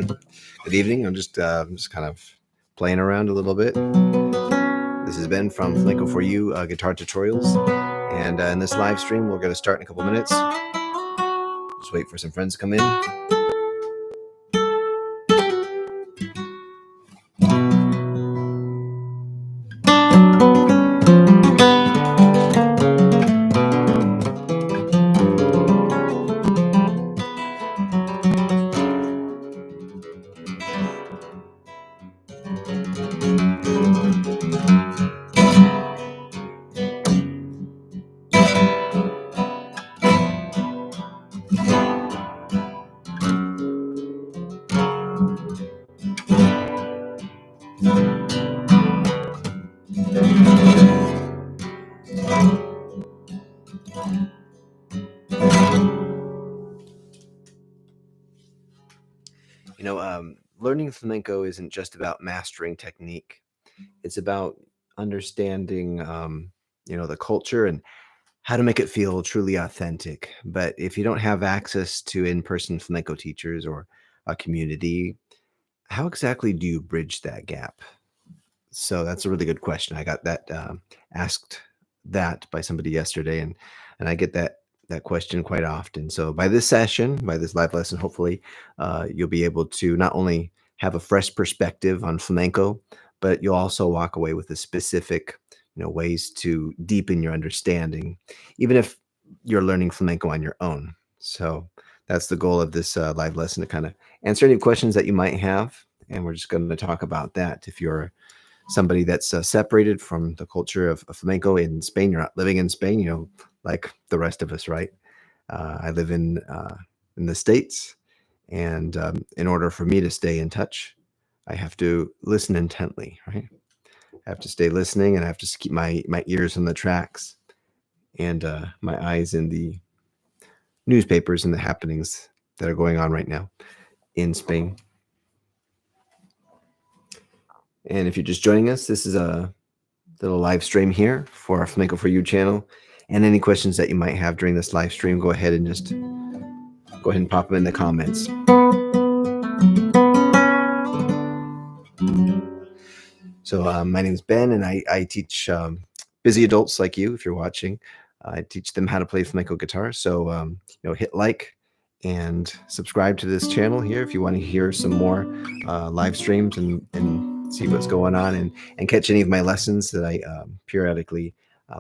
doing? Good evening. I'm just kind of playing around a little bit. This is Ben from Flamenco for You Guitar Tutorials, and in this live stream, we're going to start in a couple minutes. Just wait for some friends to come in. Learning flamenco isn't just about mastering technique. It's about understanding, the culture and how to make it feel truly authentic. But if you don't have access to in-person flamenco teachers or a community, how exactly do you bridge that gap? So that's a really good question. I got that asked that by somebody yesterday, and I get that question quite often. So by this session, by this live lesson, hopefully you'll be able to not only have a fresh perspective on flamenco, but you'll also walk away with a specific, ways to deepen your understanding, even if you're learning flamenco on your own. So that's the goal of this live lesson, to kind of answer any questions that you might have, and we're just going to talk about that. If you're somebody that's separated from the culture of flamenco in Spain, you're not living in Spain, like the rest of us, right? I live in the States, and in order for me to stay in touch, I have to listen intently, right? I have to stay listening, and I have to keep my ears on the tracks and my eyes in the newspapers and the happenings that are going on right now in Spain. And if you're just joining us, this is a little live stream here for our Flamenco for You channel. And any questions that you might have during this live stream, go ahead and pop them in the comments. So my name is Ben, and I teach busy adults like you, if you're watching. I teach them how to play flamenco guitar. So hit like and subscribe to this channel here if you want to hear some more live streams and see what's going on, and catch any of my lessons that I periodically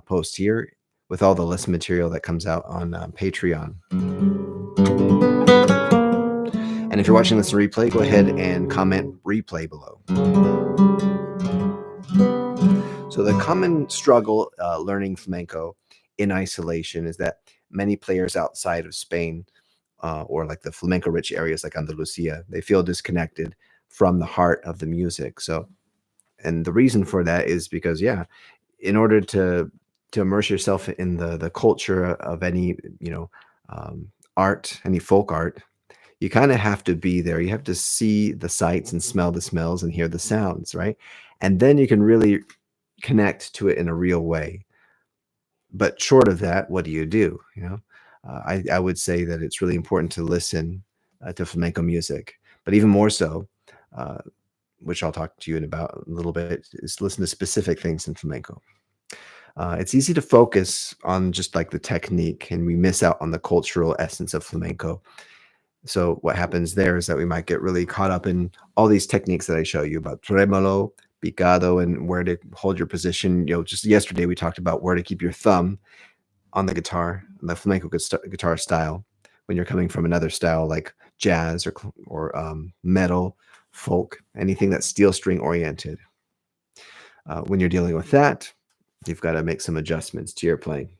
post here, with all the lesson material that comes out on Patreon. And if you're watching this in replay, go ahead and comment replay below. So the common struggle learning flamenco in isolation is that many players outside of Spain, or like the flamenco-rich areas like Andalusia, they feel disconnected from the heart of the music. So, and the reason for that is because, in order to immerse yourself in the culture of any art, any folk art, you kind of have to be there. You have to see the sights and smell the smells and hear the sounds, right? And then you can really connect to it in a real way. But short of that, what do you do? I would say that it's really important to listen to flamenco music, but even more so, which I'll talk to you in about a little bit, is listen to specific things in flamenco. It's easy to focus on just like the technique, and we miss out on the cultural essence of flamenco. So what happens there is that we might get really caught up in all these techniques that I show you about tremolo, picado, and where to hold your position. Just yesterday we talked about where to keep your thumb on the guitar, the flamenco guitar style, when you're coming from another style like jazz or metal, folk, anything that's steel string oriented. When you're dealing with that, you've got to make some adjustments to your playing.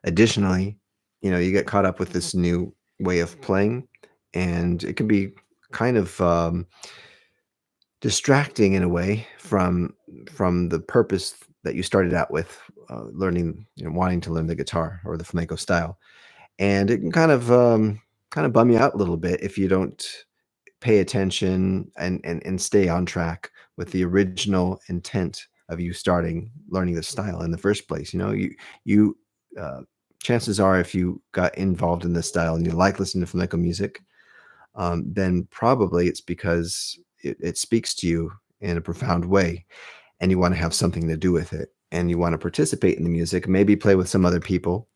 Additionally, you get caught up with this new way of playing, and it can be kind of distracting in a way from the purpose that you started out with, learning, wanting to learn the guitar or the flamenco style. And it can kind of bum you out a little bit if you don't pay attention and stay on track with the original intent of you learning the style in the first place. You chances are, if you got involved in this style and you like listening to flamenco music, then probably it's because it speaks to you in a profound way, and you want to have something to do with it, and you want to participate in the music, maybe play with some other people,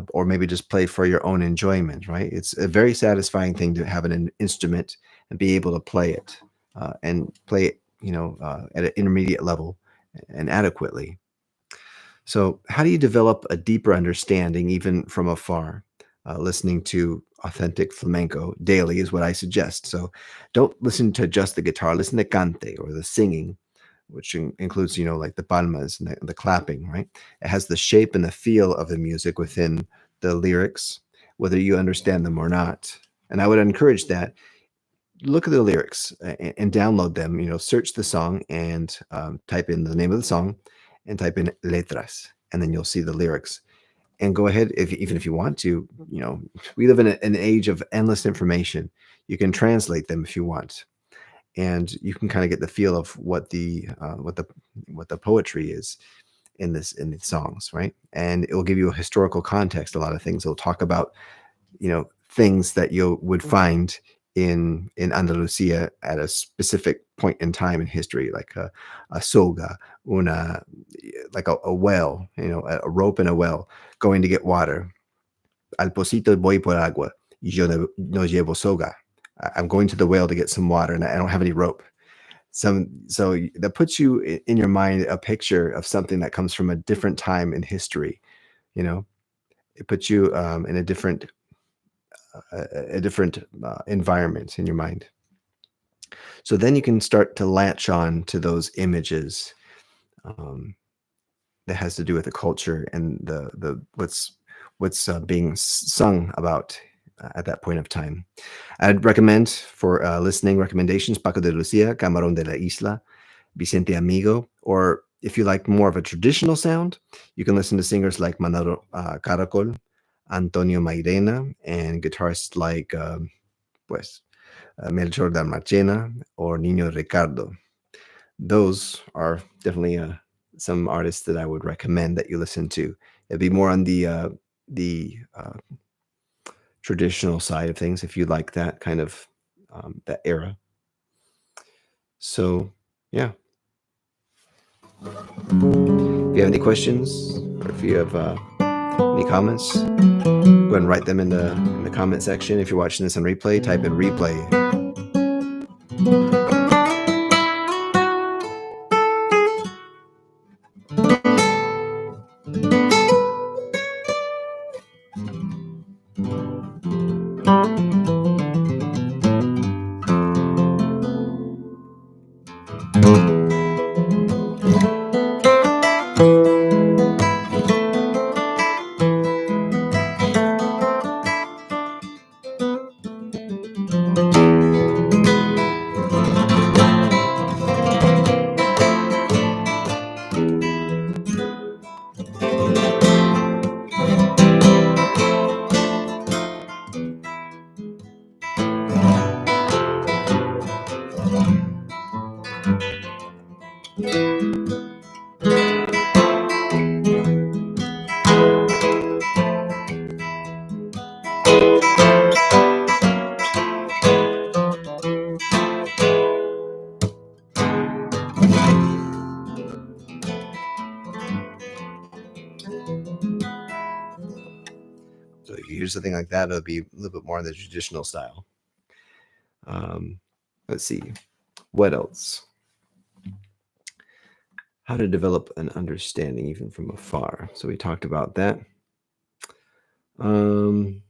or maybe just play for your own enjoyment, right? It's a very satisfying thing to have an instrument and be able to play it, and play it, at an intermediate level and adequately. So, how do you develop a deeper understanding, even from afar? Listening to authentic flamenco daily is what I suggest. So, don't listen to just the guitar, listen to cante or the singing, which includes, like the palmas and the clapping, right? It has the shape and the feel of the music within the lyrics, whether you understand them or not. And I would encourage that. Look at the lyrics and download them. Search the song and type in the name of the song and type in letras, and then you'll see the lyrics. And go ahead, even if you want to. We live in an age of endless information. You can translate them if you want, and you can kind of get the feel of what the poetry is in these songs, right? And it will give you a historical context. A lot of things it'll talk about, things that you would find in Andalusia at a specific point in time in history, like a soga, una like a well, a rope in a well, going to get water. Al pocito voy por agua. Y yo no llevo soga. I'm going to the well to get some water, and I don't have any rope. So that puts you in your mind a picture of something that comes from a different time in history. You know, it puts you in a different environment in your mind. So then you can start to latch on to those images, um, that has to do with the culture and the what's being sung about at that point of time. I'd recommend for listening recommendations Paco de Lucia, Camarón de la Isla, Vicente Amigo, or if you like more of a traditional sound, you can listen to singers like Manolo Caracol, Antonio Mairena, and guitarists like pues, Melchor Dalmacena or Nino Ricardo. Those are definitely some artists that I would recommend that you listen to. It'd be more on the traditional side of things if you like that kind of that era. So yeah, if you have any questions or if you have any comments, go ahead and write them in the comment section. If you're watching this on replay, type in replay. So if you hear something like that, it'll be a little bit more in the traditional style. Um, let's see, what else? How to develop an understanding even from afar. So we talked about that. Um,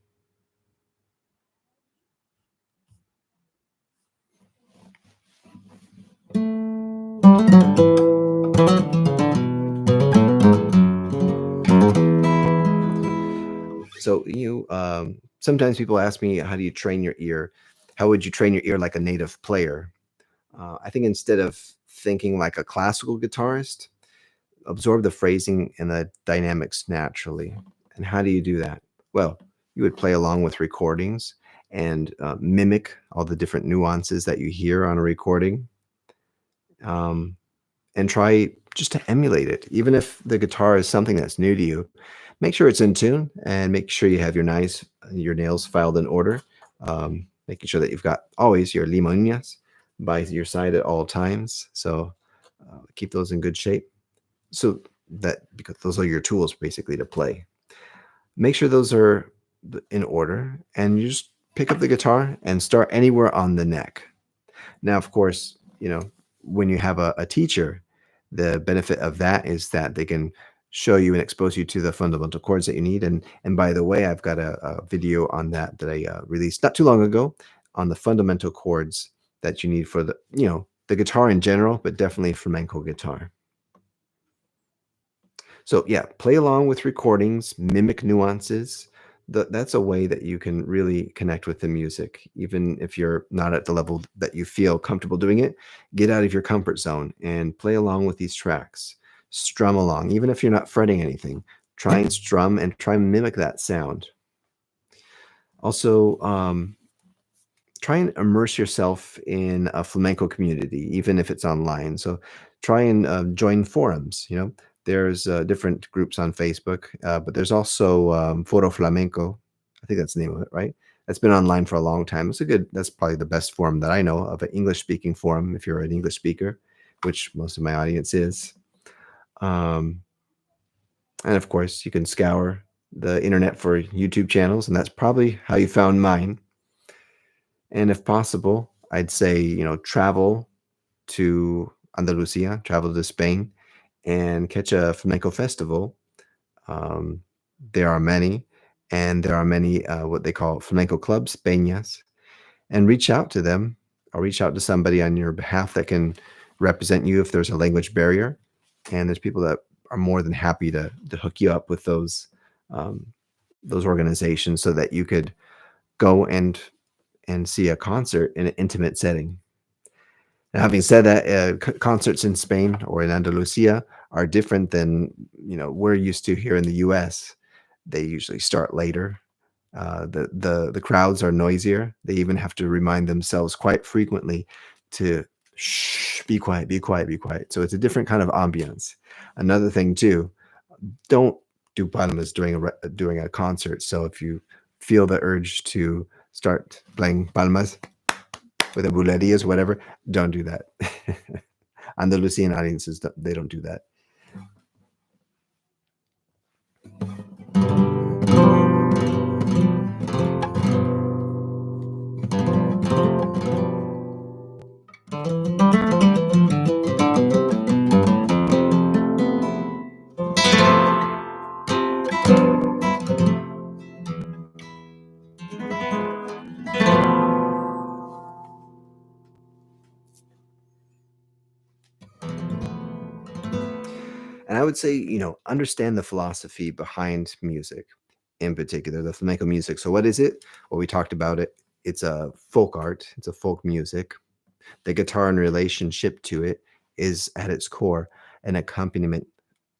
so sometimes people ask me, how do you train your ear? How would you train your ear like a native player? I think instead of thinking like a classical guitarist, absorb the phrasing and the dynamics naturally. And how do you do that? Well, you would play along with recordings and mimic all the different nuances that you hear on a recording, um, and try just to emulate it. Even if the guitar is something that's new to you, make sure it's in tune and make sure you have your nails filed in order. making sure that you've got always your limoñas by your side at all times. So keep those in good shape. So that because those are your tools basically to play. Make sure those are in order, and you just pick up the guitar and start anywhere on the neck. Now, of course, when you have a teacher, the benefit of that is that they can show you and expose you to the fundamental chords that you need. And by the way, I've got a video on that I released not too long ago on the fundamental chords that you need for the guitar in general, but definitely flamenco guitar. So yeah, play along with recordings, mimic nuances. That's a way that you can really connect with the music, even if you're not at the level that you feel comfortable doing it. Get out of your comfort zone and play along with these tracks. Strum along, even if you're not fretting anything. Try and strum and try and mimic that sound. Also, try and immerse yourself in a flamenco community, even if it's online. So try and join forums. There's different groups on Facebook, but there's also Foro Flamenco. I think that's the name of it, right? That's been online for a long time. That's probably the best forum that I know of, an English speaking forum, if you're an English speaker, which most of my audience is. Um, and of course, you can scour the internet for YouTube channels, and that's probably how you found mine. And if possible, I'd say, travel to Andalusia, travel to Spain, and catch a flamenco festival. Um, there are many, and there are many what they call flamenco clubs, peñas, and reach out to them or reach out to somebody on your behalf that can represent you if there's a language barrier. And there's people that are more than happy to hook you up with those organizations so that you could go and see a concert in an intimate setting. Now, having said that, concerts in Spain or in Andalusia are different than we're used to here in the U.S. They usually start later. The crowds are noisier. They even have to remind themselves quite frequently to shh, be quiet, be quiet, be quiet. So it's a different kind of ambiance. Another thing too, don't do palmas during a concert. So if you feel the urge to start playing palmas with the bulerías, whatever, don't do that. Andalusian audiences, they don't do that. And I would say, understand the philosophy behind music, in particular, the flamenco music. So what is it? Well, we talked about it. It's a folk art, it's a folk music. The guitar in relationship to it is at its core an accompaniment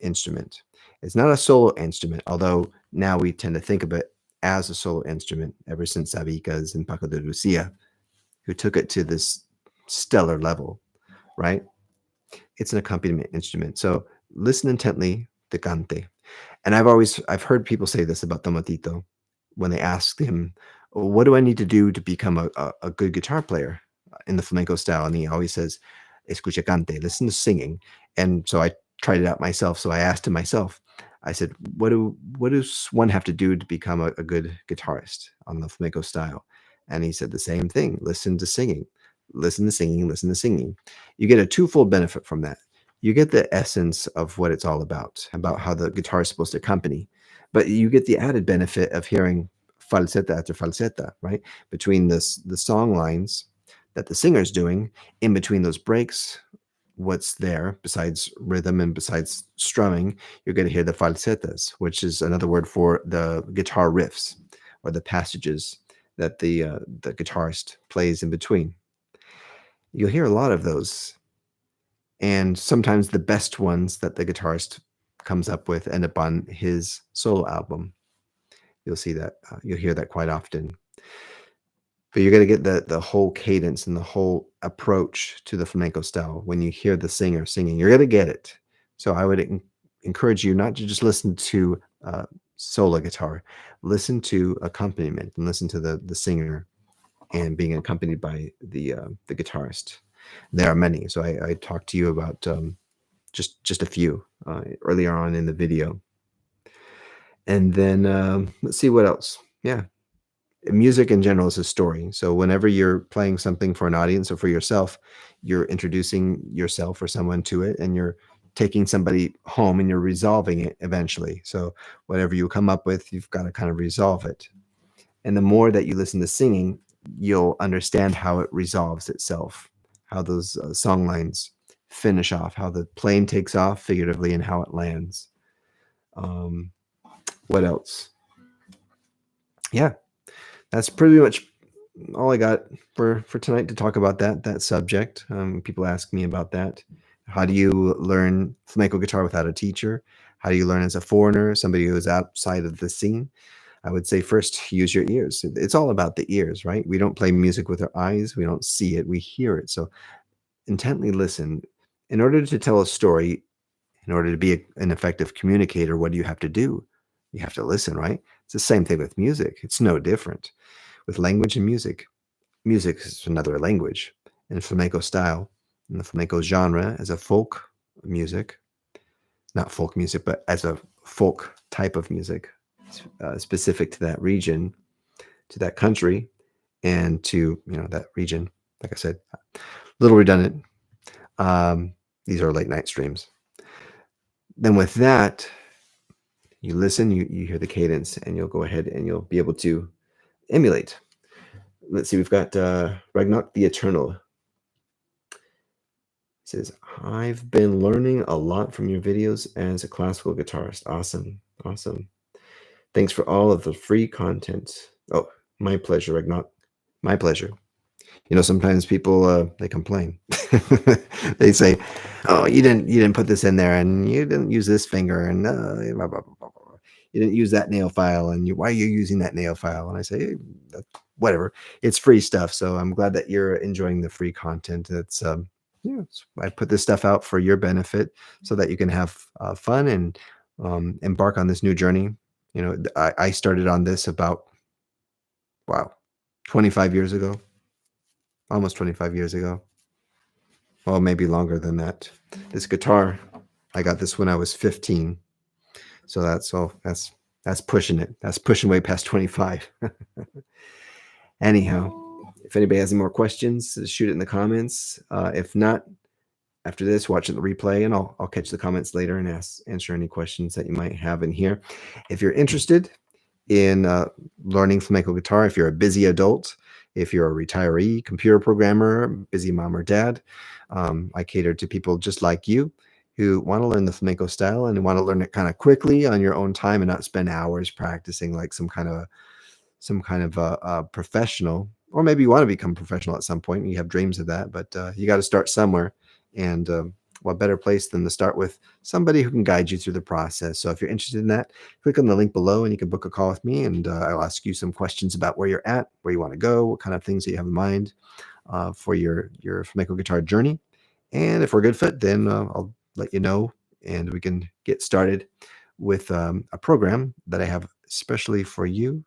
instrument. It's not a solo instrument, although now we tend to think of it as a solo instrument ever since Sabicas and Paco de Lucia, who took it to this stellar level, right? It's an accompaniment instrument. So listen intently to cante. And I've heard people say this about Tomatito when they ask him, "What do I need to do to become a good guitar player in the flamenco style?" And he always says, "Escucha cante, listen to singing." And so I tried it out myself. So I asked him myself, I said, what does one have to do to become a good guitarist on the flamenco style? And he said the same thing: listen to singing, listen to singing, listen to singing. You get a twofold benefit from that. You get the essence of what it's all about how the guitar is supposed to accompany, but you get the added benefit of hearing falseta after falseta, right? Between the song lines that the singer's doing, in between those breaks, what's there besides rhythm and besides strumming, you're going to hear the falsetas, which is another word for the guitar riffs or the passages that the guitarist plays in between. You'll hear a lot of those, and sometimes the best ones that the guitarist comes up with end up on his solo album. You'll see that, you'll hear that quite often. But you're gonna get the whole cadence and the whole approach to the flamenco style when you hear the singer singing. You're gonna get it. So I would encourage you not to just listen to solo guitar. Listen to accompaniment and listen to the singer. and being accompanied by the guitarist. There are many, so I talked to you about just a few earlier on in the video, and then let's see what else. Yeah, music in general is a story. So whenever you're playing something for an audience or for yourself, you're introducing yourself or someone to it, and you're taking somebody home and you're resolving it eventually. So whatever you come up with, you've got to kind of resolve it. And the more that you listen to singing, you'll understand how it resolves itself, how those song lines finish off, how the plane takes off figuratively, and how it lands. Um, what else? Yeah, that's pretty much all I got for tonight to talk about that subject. People ask me about that. How do you learn flamenco guitar without a teacher? How do you learn as a foreigner, somebody who is outside of the scene? I would say first use your ears. It's all about the ears, right? We don't play music with our eyes. We don't see it. We hear it. So intently listen. In order to tell a story, in order to be an effective communicator, what do you have to do? You have to listen, right? It's the same thing with music. It's no different with language and music. Music is another language in flamenco style, in the flamenco genre as a folk music, not folk music, but as a folk type of music specific to that region, to that country, and to that region. Like I said, a little redundant. These are late night streams. Then with that, you listen, you hear the cadence, and you'll go ahead and you'll be able to emulate. Let's see, we've got Ragnarok the Eternal. He says, I've been learning a lot from your videos as a classical guitarist. Awesome. Awesome. Thanks for all of the free content. Oh, my pleasure, Ragnarok. My pleasure. Sometimes people they complain. They say, "Oh, you didn't put this in there, and you didn't use this finger, and blah, blah, blah, blah, blah. You didn't use that nail file, and why are you using that nail file?" And I say, hey, whatever, it's free stuff. So I'm glad that you're enjoying the free content. It's I put this stuff out for your benefit, so that you can have fun and embark on this new journey. I started on this about 25 years ago. Almost 25 years ago. Well, maybe longer than that. This guitar, I got this when I was 15. So that's pushing it. That's pushing way past 25. Anyhow, if anybody has any more questions, shoot it in the comments. If not, after this, watch the replay, and I'll catch the comments later and answer any questions that you might have in here. If you're interested in learning flamenco guitar, if you're a busy adult, if you're a retiree, computer programmer, busy mom or dad, I cater to people just like you who want to learn the flamenco style and want to learn it kind of quickly on your own time and not spend hours practicing like some kind of a professional. Or maybe you want to become professional at some point and you have dreams of that, but you got to start somewhere. And what better place than to start with somebody who can guide you through the process. So if you're interested in that, click on the link below and you can book a call with me, and I'll ask you some questions about where you're at, where you want to go, what kind of things that you have in mind for your flamenco guitar journey. And if we're a good fit, then I'll let you know, and we can get started with a program that I have especially for you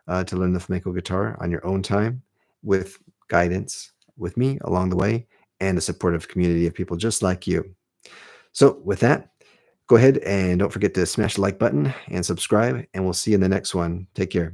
to learn the flamenco guitar on your own time, with guidance with me along the way, and a supportive community of people just like you. So with that, go ahead and don't forget to smash the like button and subscribe, and we'll see you in the next one. Take care.